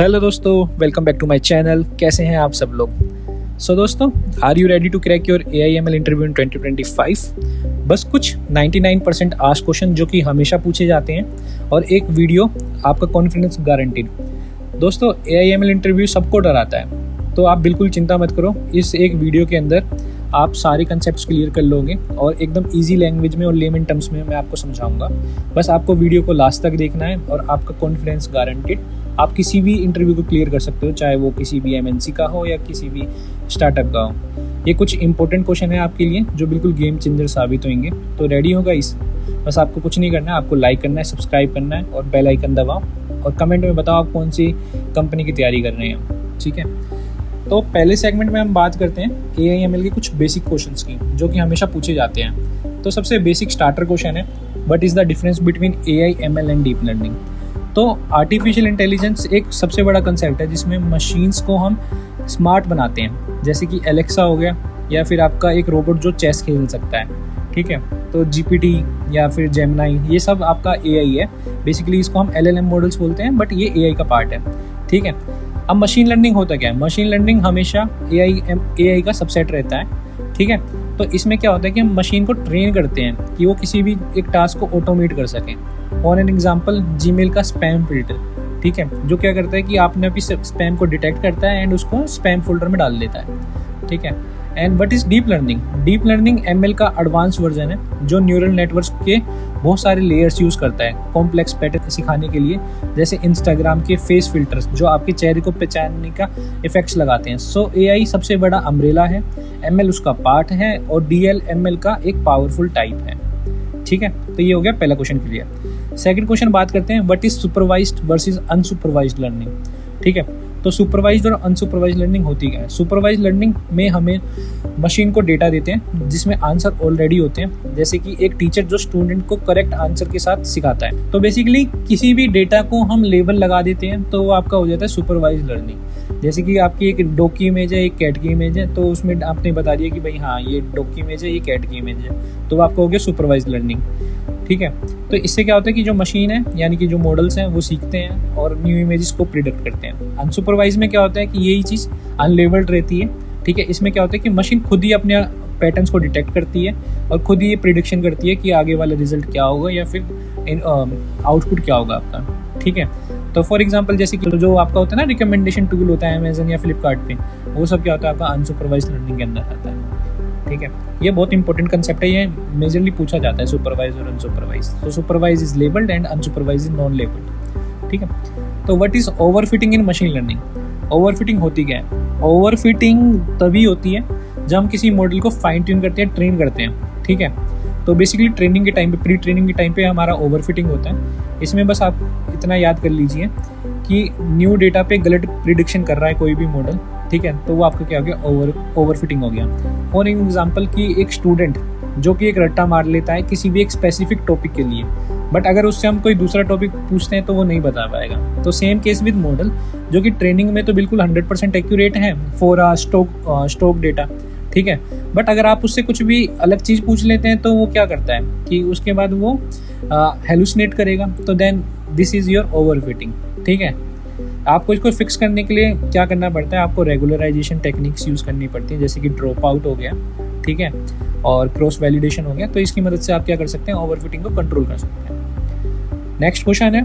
Hello दोस्तों, welcome back to my channel. कैसे हैं आप सब लोग? सो दोस्तों, are you ready to crack your AIML interview in 2025? बस कुछ 99% आस्क क्वेश्चन जो कि हमेशा पूछे जाते हैं और एक वीडियो आपका कॉन्फिडेंस गारंटीड। दोस्तों, AIML इंटरव्यू सबको डराता है, तो आप बिल्कुल चिंता मत करो। इस एक वीडियो के अंदर आप सारे कंसेप्ट्स क्लियर कर लोगे और एकदम इजी लैंग्वेज में और लेमन टर्म्स में मैं आपको समझाऊंगा। बस आपको वीडियो को लास्ट तक देखना है और आपका कॉन्फिडेंस गारंटीड। आप किसी भी इंटरव्यू को क्लियर कर सकते हो, चाहे वो किसी भी MNC का हो या किसी भी स्टार्टअप का हो। ये कुछ इंपॉर्टेंट क्वेश्चन है आपके लिए जो बिल्कुल गेम चेंजर साबित होंगे। तो रेडी होगा इस बस आपको कुछ नहीं करना है, आपको लाइक करना है, सब्सक्राइब करना है और बेल आइकन दबाओ और कमेंट में बताओ आप कौन सी कंपनी की तैयारी कर रहे हैं। ठीक है, तो पहले सेगमेंट में हम बात करते हैं AIML के कुछ बेसिक क्वेश्चंस की जो कि हमेशा पूछे जाते हैं। तो सबसे बेसिक स्टार्टर क्वेश्चन है, what is the difference between AIML and deep learning. तो आर्टिफिशियल इंटेलिजेंस एक सबसे बड़ा कंसेप्ट है जिसमें मशीन्स को हम स्मार्ट बनाते हैं, जैसे कि एलेक्सा हो गया या फिर आपका एक रोबोट जो चेस खेल सकता है। ठीक है, तो GPT या फिर जेमिनी, ये सब आपका AI है। बेसिकली इसको हम LLM मॉडल्स बोलते हैं, बट ये AI का पार्ट है। ठीक है, अब मशीन लर्निंग होता क्या है? मशीन लर्निंग हमेशा AI का सबसेट रहता है। ठीक है, तो इसमें क्या होता है कि हम मशीन को ट्रेन करते हैं कि वो किसी भी एक टास्क को ऑटोमेट कर सकें। फॉर एन एग्जाम्पल, Gmail का स्पैम फिल्टर, ठीक है, जो क्या करता है कि आपने अभी स्पैम को डिटेक्ट करता है एंड उसको स्पैम फोल्डर में डाल देता है। ठीक है, and what is deep learning? Deep learning ML का एडवांस वर्जन है जो न्यूरल नेटवर्क्स के बहुत सारे लेयर्स यूज़ करता है कॉम्प्लेक्स पैटर्न सिखाने के लिए, जैसे इंस्टाग्राम के फेस फिल्टर्स जो आपके चेहरे को पहचानने का इफेक्ट्स लगाते हैं। सो AI सबसे बड़ा अम्ब्रेला है, ML उसका पार्ट है और DL ML का एक पावरफुल टाइप है। ठीक है, तो ये हो गया पहला क्वेश्चन क्लियर। सेकंड क्वेश्चन बात करते हैं, what is supervised versus unsupervised learning. ठीक है, तो सुपरवाइज्ड और अनसुपरवाइज्ड लर्निंग होती क्या है? सुपरवाइज्ड लर्निंग में हमें मशीन को डेटा देते हैं जिसमें आंसर ऑलरेडी होते हैं, जैसे कि एक टीचर जो स्टूडेंट को करेक्ट आंसर के साथ सिखाता है। तो बेसिकली किसी भी डेटा को हम लेबल लगा देते हैं तो वो आपका हो जाता है सुपरवाइज्ड लर्निंग। जैसे कि आपकी एक डॉग की इमेज है, एक कैट की इमेज है, तो उसमें आपने बता दिया कि भाई हाँ ये डॉग की इमेज है, ये कैट की इमेज है, तो वो आपका हो गया सुपरवाइज्ड लर्निंग। ठीक है, तो इससे क्या होता है कि जो मशीन है यानी कि जो मॉडल्स हैं वो सीखते हैं और न्यू इमेजेस को प्रिडिक्ट करते हैं। अनसुपरवाइज में क्या होता है कि यही चीज़ अनलेबल्ड रहती है। ठीक है, इसमें क्या होता है कि मशीन खुद ही अपने पैटर्न्स को डिटेक्ट करती है और खुद ही ये प्रिडिक्शन करती है कि आगे वाला रिजल्ट क्या होगा या फिर आउटपुट क्या होगा आपका। ठीक है, तो फॉर एग्जांपल जैसे कि जो आपका होता है ना रिकमेंडेशन टूल होता है अमेजन या फ्लिपकार्ट पे, वो सब क्या होता है आपका अनसुपरवाइज लर्निंग के अंदर आता है। ठीक है, ये बहुत इंपॉर्टेंट कंसेप्ट है, ये मेजरली पूछा जाता है सुपरवाइज और अनसुपरवाइज। तो supervise is labelled and unsupervise is non labelled. ठीक है, तो what is overfitting in machine learning. Overfitting होती क्या है? ओवरफिटिंग तभी होती है जब हम किसी मॉडल को फाइन ट्यून करते हैं, ट्रेन करते हैं। ठीक है, तो बेसिकली ट्रेनिंग के टाइम पे, प्री ट्रेनिंग के टाइम पे हमारा ओवरफिटिंग होता है। इसमें बस आप इतना याद कर लीजिए कि न्यू डेटा पे गलत प्रिडिक्शन कर रहा है कोई भी मॉडल, ठीक है, तो वो आपका क्या हो गया? ओवरफिटिंग हो गया। फॉर एग्जांपल कि एक स्टूडेंट जो कि एक रट्टा मार लेता है किसी भी एक स्पेसिफिक टॉपिक के लिए, बट अगर उससे हम कोई दूसरा टॉपिक पूछते हैं तो वो नहीं बता पाएगा। तो सेम केस विद मॉडल जो कि ट्रेनिंग में तो बिल्कुल 100% एक्यूरेट है फॉर स्टॉक डेटा। ठीक है, बट अगर आप उससे कुछ भी अलग चीज़ पूछ लेते हैं तो वो क्या करता है कि उसके बाद वो हेलुसिनेट करेगा। तो then this is your overfitting. ठीक है, आपको इसको फिक्स करने के लिए क्या करना पड़ता है? आपको रेगुलराइजेशन टेक्निक्स यूज़ करनी पड़ती है, जैसे कि ड्रॉप आउट हो गया, ठीक है, और क्रॉस वैलिडेशन हो गया। तो इसकी मदद से आप क्या कर सकते हैं? ओवरफिटिंग को कंट्रोल कर सकते हैं। नेक्स्ट क्वेश्चन है,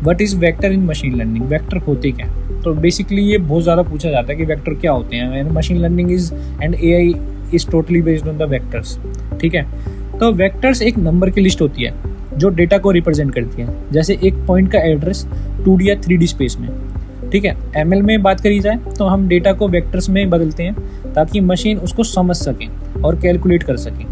what is vector in machine learning. Vector होते क्या? तो बेसिकली ये बहुत ज़्यादा पूछा जाता है कि वेक्टर क्या होते हैं। Machine learning is and AI is totally based on the vectors. ठीक है, तो वेक्टर्स एक नंबर की लिस्ट होती है जो डेटा को रिप्रेजेंट करती है, जैसे एक पॉइंट का एड्रेस 2D या 3D स्पेस में। ठीक है, ML में बात करी जाए तो हम डेटा को वेक्टर्स में बदलते हैं ताकि मशीन उसको समझ सके और कैलकुलेट कर सके।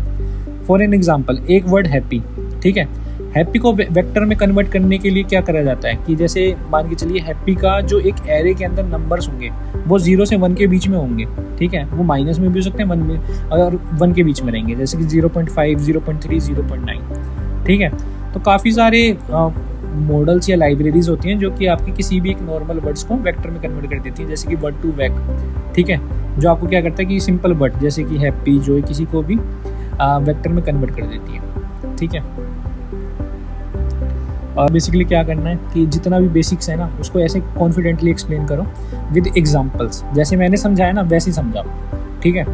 फॉर एन एग्जांपल, एक वर्ड हैप्पी, ठीक है, हैप्पी को वेक्टर में कन्वर्ट करने के लिए क्या करा जाता है कि जैसे मान के चलिए हैप्पी का जो एक एरे के अंदर नंबर्स होंगे वो 0 से 1 के बीच में होंगे। ठीक है, वो माइनस में भी हो सकते हैं, 1 में और 1 के बीच में रहेंगे, जैसे कि 0.5, 0.3, 0.9। ठीक है, तो काफ़ी सारे मॉडल्स या लाइब्रेरीज होती हैं जो कि आपकी किसी भी एक नॉर्मल वर्ड्स को वेक्टर में कन्वर्ट कर देती हैं, जैसे कि वर्ड टू वेक। ठीक है, जो आपको क्या करता है कि सिंपल वर्ड जैसे कि हैप्पी जो है किसी को भी वेक्टर में कन्वर्ट कर देती है। ठीक है, और बेसिकली क्या करना है कि जितना भी बेसिक्स है ना उसको ऐसे कॉन्फिडेंटली एक्सप्लेन करो विद एग्जांपल्स, जैसे मैंने समझाया ना वैसे ही समझाओ, ठीक है।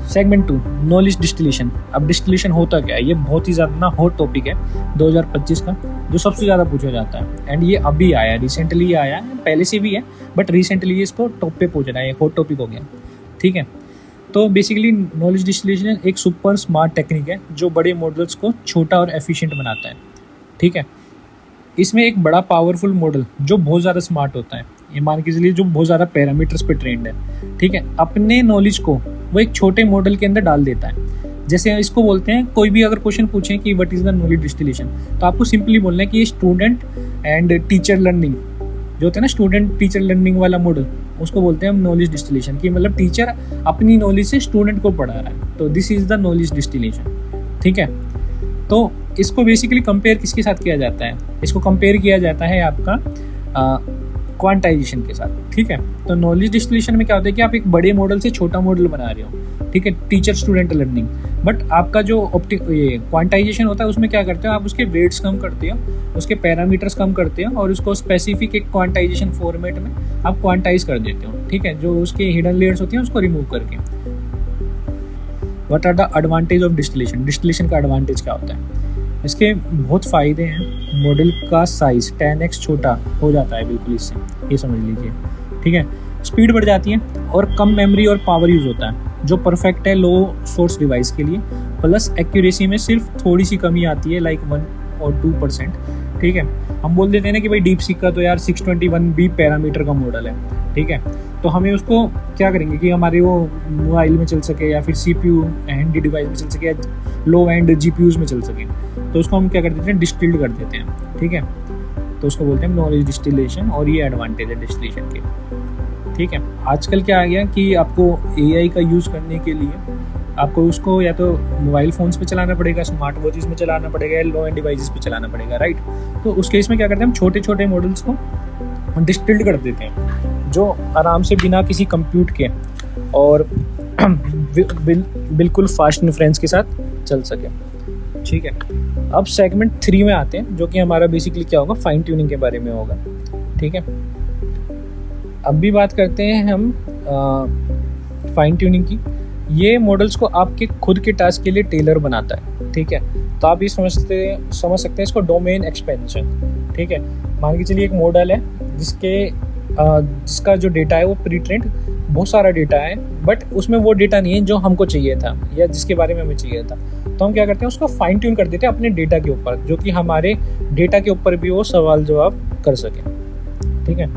Segment 2, knowledge distillation. अब डिस्टिलेशन होता क्या है, ये बहुत ही ज़्यादा ना हॉट टॉपिक है 2025 का, जो सबसे ज़्यादा पूछा जाता है। एंड ये अभी आया, रिसेंटली आया है, पहले से भी है बट रिसेंटली इसको टॉप पे पूछ रहा है, हॉट टॉपिक हो गया, ठीक है। तो बेसिकली नॉलेज डिस्टिलेशन एक सुपर स्मार्ट टेक्निक है जो बड़े मॉडल्स को छोटा और एफिशिएंट बनाता है, ठीक है। इसमें एक बड़ा पावरफुल मॉडल जो बहुत ज़्यादा स्मार्ट होता है, ये मान के चलिए जो बहुत ज़्यादा पैरामीटर्स पे ट्रेंड है, ठीक है, अपने नॉलेज को वो एक छोटे मॉडल के अंदर डाल देता है। जैसे इसको बोलते हैं, कोई भी अगर क्वेश्चन पूछें कि what is the knowledge distillation, तो आपको सिंपली बोलना है कि ये स्टूडेंट एंड टीचर लर्निंग जो होता है ना, स्टूडेंट टीचर लर्निंग वाला मॉडल, उसको बोलते हैं हम नॉलेज डिस्टिलेशन, कि मतलब टीचर अपनी नॉलेज से स्टूडेंट को पढ़ा रहा है, तो this is the knowledge distillation, ठीक है। तो इसको बेसिकली कंपेयर किसके साथ किया जाता है, इसको कंपेयर किया जाता है आपका क्वांटाइजेशन के साथ, ठीक है। तो नॉलेज डिस्टिलेशन में क्या होता है कि आप एक बड़े मॉडल से छोटा मॉडल बना रहे हो, ठीक है, टीचर स्टूडेंट लर्निंग, बट आपका जो ये क्वांटाइजेशन होता है उसमें क्या करते हो आप, उसके वेट्स कम करते हो, उसके पैरामीटर्स कम करते हो और उसको स्पेसिफिक एक क्वांटाइजेशन फॉर्मेट में आप क्वांटाइज कर देते हो, ठीक है, जो उसके हिडन लेयर्स होती हैं उसको रिमूव करके। What are the advantage of distillation, distillation का एडवांटेज क्या होता है, इसके बहुत फ़ायदे हैं। मॉडल का साइज़ 10x छोटा हो जाता है बिल्कुल इससे, ये समझ लीजिए, ठीक है। स्पीड बढ़ जाती है और कम मेमोरी और पावर यूज़ होता है जो परफेक्ट है लो सोर्स डिवाइस के लिए। प्लस एक्यूरेसी में सिर्फ थोड़ी सी कमी आती है, लाइक 1 और 2%, ठीक है। हम बोल देते हैं ना कि भाई डीप सीक का तो यार 621B पैरामीटर का मॉडल है, ठीक है, तो हमें उसको क्या करेंगे कि हमारे वो मोबाइल में चल सके या फिर CPU हैंडी डिवाइस में चल सके या लो एंड GPUs में चल सके, तो उसको हम क्या कर देते हैं, डिस्टिल्ड कर देते हैं, ठीक है। तो उसको बोलते हैं नॉलेज डिस्टिलेशन, और ये एडवांटेज है डिस्टिलेशन के, ठीक है। आजकल क्या आ गया कि आपको AI का यूज़ करने के लिए आपको उसको या तो मोबाइल फ़ोन्स पे चलाना पड़ेगा, स्मार्ट वॉचेस में चलाना पड़ेगा या लो एंड डिवाइसेस पे चलाना पड़ेगा, राइट। तो उस केस में क्या करते हैं, हम छोटे छोटे मॉडल्स को डिस्टिल्ड कर देते हैं जो आराम से बिना किसी कंप्यूट के और बिल्कुल फास्ट इन्फ्रेंस के साथ चल सके, ठीक है। अब सेगमेंट 3 में आते हैं, जो कि हमारा बेसिकली क्या होगा, फाइन ट्यूनिंग के बारे में होगा, ठीक है। अब भी बात करते हैं हम फाइन ट्यूनिंग की। ये मॉडल्स को आपके खुद के टास्क के लिए टेलर बनाता है, ठीक है। तो आप ये समझ सकते हैं इसको डोमेन एक्सपेंशन, ठीक है। मान के चलिए एक मॉडल है जिसका जो डेटा है वो प्री ट्रेंड बहुत सारा डेटा है, बट उसमें वो डेटा नहीं है जो हमको चाहिए था या जिसके बारे में हमें चाहिए था। तो हम क्या करते हैं, उसको फाइन ट्यून कर देते हैं अपने डेटा के ऊपर, जो कि हमारे डेटा के ऊपर भी वो सवाल जवाब कर सके, ठीक है।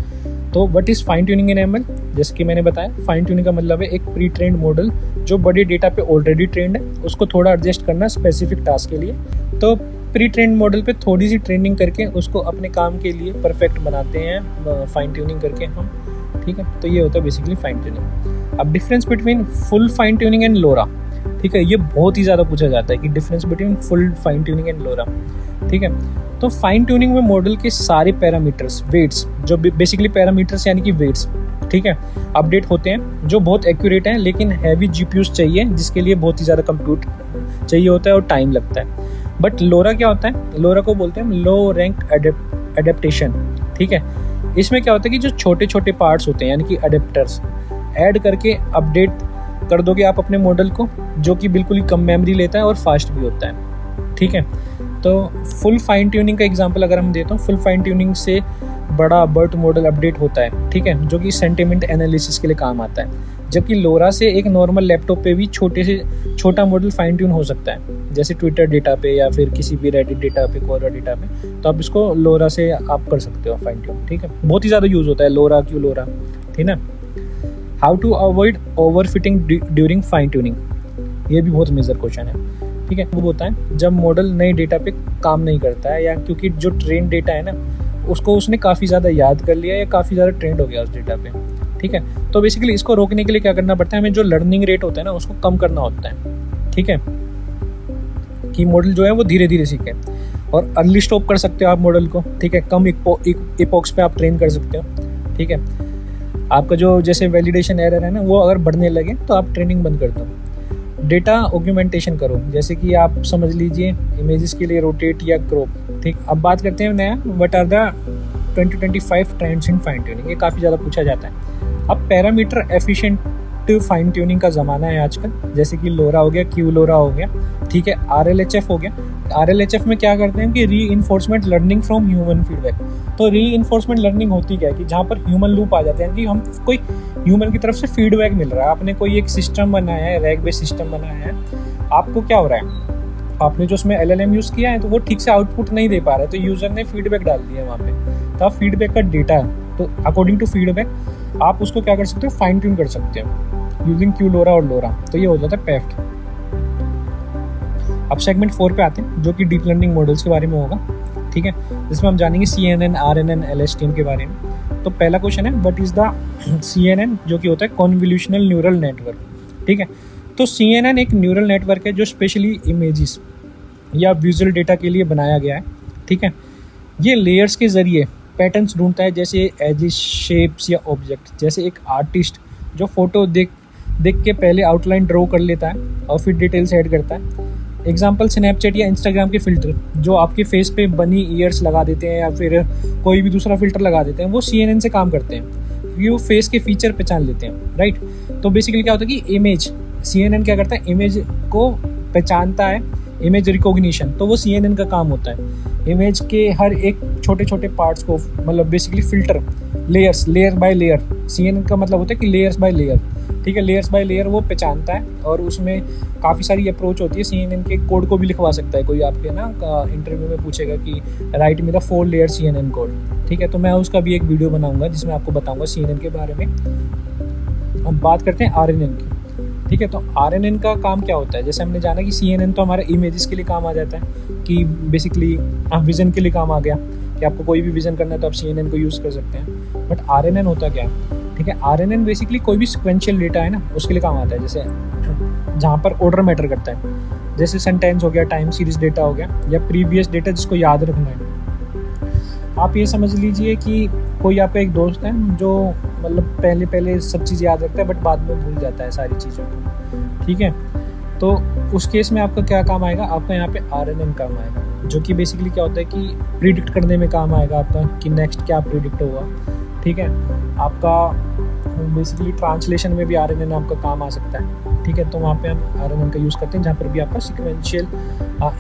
तो what is fine tuning in ML, जैसे कि मैंने बताया, फाइन ट्यूनिंग का मतलब है एक प्री ट्रेंड मॉडल जो बड़े डेटा पे ऑलरेडी ट्रेंड है, उसको थोड़ा एडजस्ट करना स्पेसिफिक टास्क के लिए। तो प्री ट्रेंड मॉडल पे थोड़ी सी ट्रेनिंग करके उसको अपने काम के लिए परफेक्ट बनाते हैं फाइन ट्यूनिंग करके हम, ठीक है। तो ये होता है बेसिकली फाइन ट्यूनिंग। अब difference between full fine tuning and LoRA, ठीक है, ये बहुत ही ज़्यादा पूछा जाता है कि difference between full fine tuning and LoRA, ठीक है। तो फाइन ट्यूनिंग में मॉडल के सारे पैरामीटर्स, वेट्स, जो बेसिकली पैरामीटर्स यानी कि वेट्स, ठीक है, अपडेट होते हैं, जो बहुत एक्यूरेट हैं, लेकिन हैवी GPUs चाहिए जिसके लिए बहुत ही ज़्यादा कंप्यूट चाहिए होता है और टाइम लगता है। बट लोरा क्या होता है, लोरा को बोलते हैं लो रैंक एडेप्टेशन, ठीक है। इसमें क्या होता है कि जो छोटे छोटे पार्ट्स होते हैं यानी कि अडेप्टर्स ऐड करके अपडेट कर दोगे आप अपने मॉडल को, जो कि बिल्कुल ही कम मेमोरी लेता है और फास्ट भी होता है, ठीक है। तो फुल फाइन ट्यूनिंग का एग्जांपल अगर हम देते हैं, फुल फाइन ट्यूनिंग से बड़ा बर्ट मॉडल अपडेट होता है, ठीक है, जो कि सेंटिमेंट एनालिसिस के लिए काम आता है। जबकि लोरा से एक नॉर्मल लैपटॉप पे भी छोटे से छोटा मॉडल फाइन ट्यून हो सकता है, जैसे ट्विटर डेटा पे या फिर किसी भी रेडिट डेटा पे, कोरा डेटा पे, तो आप इसको लोरा से आप कर सकते हो फाइन ट्यून, ठीक है। बहुत ही ज़्यादा यूज़ होता है लोरा, क्यों लोरा, ठीक है। How to avoid overfitting during fine tuning, ये भी बहुत मेजर क्वेश्चन है, ठीक है। वो होता है जब मॉडल नए डेटा पे काम नहीं करता है, या क्योंकि जो ट्रेन डेटा है ना उसको उसने काफ़ी ज़्यादा याद कर लिया या काफ़ी ज़्यादा ट्रेंड हो गया उस डेटा पे, ठीक है। तो बेसिकली इसको रोकने के लिए क्या करना पड़ता है, हमें जो लर्निंग रेट होता है ना उसको कम करना होता है, ठीक है, कि मॉडल जो है वो धीरे धीरे सीखे। और अर्ली स्टॉप कर सकते हो आप मॉडल को, ठीक है, कम इपॉक्स पे आप ट्रेन कर सकते हो, ठीक है। आपका जो जैसे वैलिडेशन एरर है ना वो अगर बढ़ने लगे तो आप ट्रेनिंग बंद कर दो। डेटा ऑग्यूमेंटेशन करो, जैसे कि आप समझ लीजिए इमेजेस के लिए रोटेट या क्रॉप। ठीक, अब बात करते हैं नया, what are the 2025 trends in fine tuning. ये काफ़ी ज़्यादा पूछा जाता है। अब पैरामीटर एफिशिएंट फाइन ट्यूनिंग का ज़माना है आजकल, जैसे कि लोरा हो गया, क्यू लोरा हो गया, ठीक है, RLHF हो गया। RLHF में क्या करते हैं कि री enforcement learning from human feedback. तो री इन्फोर्समेंट लर्निंग होती क्या है कि जहाँ पर ह्यूमन लूप आ जाते हैं कि हम कोई ह्यूमन की तरफ से फीडबैक मिल रहा है, आपने कोई एक सिस्टम बनाया है, रैग बेस्ड सिस्टम बनाया है, आपको क्या हो रहा है, आपने जो उसमें LLM यूज़ किया है तो वो ठीक से आउटपुट नहीं दे पा रहा है, तो यूज़र ने फीडबैक डाल दिया है वहाँ पे। तो आप फीडबैक का डेटा है, तो अकॉर्डिंग टू फीडबैक आप उसको क्या कर सकते हो, फाइन ट्यून कर सकते हो यूजिंग क्यू लोरा और लोरा। तो ये हो जाता है पेफ्ट। अब सेगमेंट 4 पे आते हैं, जो कि डीप लर्निंग मॉडल्स के बारे में होगा, ठीक है, जिसमें हम जानेंगे CNN, RNN, LSTM के बारे में। तो पहला क्वेश्चन है, व्हाट इज़ द CNN, जो कि होता है कॉन्वोल्यूशनल न्यूरल नेटवर्क। ठीक है, तो CNN एक न्यूरल नेटवर्क है जो स्पेशली इमेजेस या विजुअल डेटा के लिए बनाया गया है। ठीक है, ये लेयर्स के ज़रिए पैटर्न्स ढूंढता है, जैसे एजेस, शेप्स या ऑब्जेक्ट। जैसे एक आर्टिस्ट जो फोटो देख के पहले आउटलाइन ड्रॉ कर लेता है और फिर डिटेल्स ऐड करता है। एग्जाम्पल स्नैपचैट या इंस्टाग्राम के फिल्टर जो आपके फेस पे बनी ईयर्स लगा देते हैं या फिर कोई भी दूसरा फिल्टर लगा देते हैं, वो CNN से काम करते हैं, वो फेस के फीचर पहचान लेते हैं, राइट। तो बेसिकली क्या होता है कि इमेज, CNN क्या करता है, इमेज को पहचानता है, इमेज रिकॉग्निशन, तो वो CNN का काम होता है। इमेज के हर एक छोटे छोटे पार्ट्स को, मतलब basically filter, layers, layer by layer, CNN का मतलब होता है कि लेयर्स बाय लेयर, ठीक है, लेयर्स बाय लेयर वो पहचानता है। और उसमें काफ़ी सारी अप्रोच होती है, CNN के कोड को भी लिखवा सकता है कोई, आपके ना इंटरव्यू में पूछेगा कि right me the 4 layer CNN code, ठीक है, तो मैं उसका भी एक वीडियो बनाऊंगा जिसमें आपको बताऊंगा CNN के बारे में। हम बात करते हैं RNN की, ठीक है। तो RNN का काम क्या होता है, जैसे हमने जाना कि CNN तो हमारे इमेजेस के लिए काम आ जाता है, कि बेसिकली विज़न के लिए काम आ गया, कि आपको कोई भी विज़न करना है तो आप CNN को यूज़ कर सकते हैं। बट RNN होता क्या है, ठीक है, RNN बेसिकली कोई भी सिक्वेंशियल डेटा है ना, उसके लिए काम आता है, जैसे जहाँ पर ऑर्डर मैटर करता है, जैसे सेंटेंस हो गया, टाइम सीरीज डेटा हो गया, या प्रीवियस डेटा जिसको याद रखना है। आप ये समझ लीजिए कि कोई आपका एक दोस्त है जो मतलब पहले सब चीज़ याद रखता है बट बाद में भूल जाता है सारी चीज़ों को, ठीक है। तो उस केस में आपका क्या काम आएगा, आपका यहाँ पे RNN काम आएगा, जो कि बेसिकली क्या होता है कि प्रिडिक्ट करने में काम आएगा आपका, कि नेक्स्ट क्या प्रिडिक्ट होगा, ठीक है। आपका बेसिकली ट्रांसलेशन में भी RNN आपका काम आ सकता है, ठीक है। तो वहाँ पे हम RNN का यूज़ करते हैं जहाँ पर भी आपका सिक्वेंशियल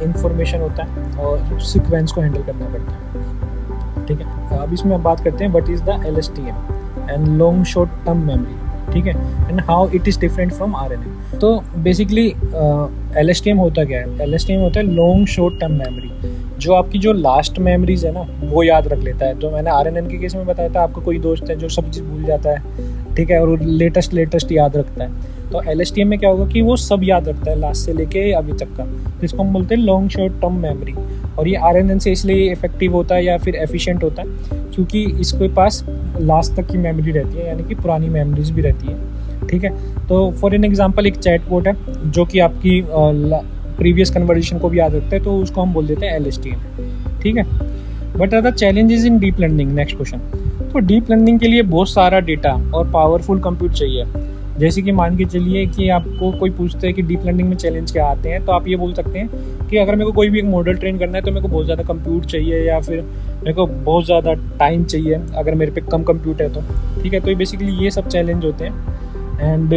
इंफॉर्मेशन होता है और सिक्वेंस को हैंडल करना पड़ता है, ठीक है। अब इसमें हम बात करते हैं what is the LSTM and long short term memory, ठीक है, and how it is different from RNN। तो बेसिकली LSTM होता क्या है, LSTM होता है लॉन्ग शॉर्ट टर्म मेमोरी, जो आपकी जो लास्ट मेमोरीज है ना वो याद रख लेता है। तो मैंने RNN के केस में बताया था, आपका कोई दोस्त है जो सब चीज़ भूल जाता है, ठीक है, और लेटेस्ट याद रखता है। तो LSTM में क्या होगा कि वो सब याद रखता है लास्ट से लेके अभी तक का, जिसको हम बोलते हैं लॉन्ग शॉर्ट टर्म मेमोरी। और ये RNN से इसलिए इफेक्टिव होता है या फिर एफिशिएंट होता है क्योंकि इसके पास लास्ट तक की मेमोरी रहती है, यानी कि पुरानी मेमोरीज भी रहती है, ठीक है। तो फॉर एन एग्जांपल एक चैटबॉट है जो कि आपकी प्रीवियस कन्वर्सेशन को भी याद रखता है, तो उसको हम बोल देते हैं LSTM, ठीक है। But are the challenges in deep learning, next question. तो डीप लर्निंग के लिए बहुत सारा डेटा और पावरफुल कंप्यूट चाहिए। जैसे कि मान के चलिए कि आपको कोई पूछता है कि डीप लर्निंग में चैलेंज क्या आते हैं, तो आप ये बोल सकते हैं कि अगर मेरे को कोई भी एक मॉडल ट्रेन करना है तो मेरे को बहुत ज़्यादा कंप्यूट चाहिए या फिर मेरे को बहुत ज़्यादा टाइम चाहिए अगर मेरे पे कम कंप्यूट है तो, ठीक है। तो बेसिकली ये सब चैलेंज होते हैं। एंड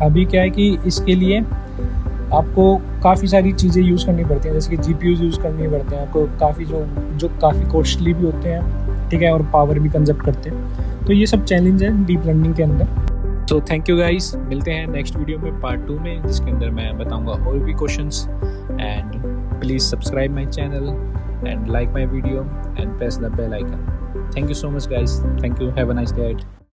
अभी क्या है कि इसके लिए आपको काफ़ी सारी चीज़ें यूज़ करनी पड़ती हैं, जैसे कि GPUs यूज़ करनी पड़ते हैं आपको, काफ़ी जो काफ़ी कॉस्टली भी होते हैं, ठीक है, और पावर भी कंजप्ट करते हैं। तो ये सब चैलेंज है डीप लर्निंग के अंदर। तो थैंक यू गाइस, मिलते हैं नेक्स्ट वीडियो में पार्ट 2 में, जिसके अंदर मैं बताऊंगा और भी questions. And please subscribe my channel and like my video and press the bell icon. Thank you so much guys, thank you, have a nice day.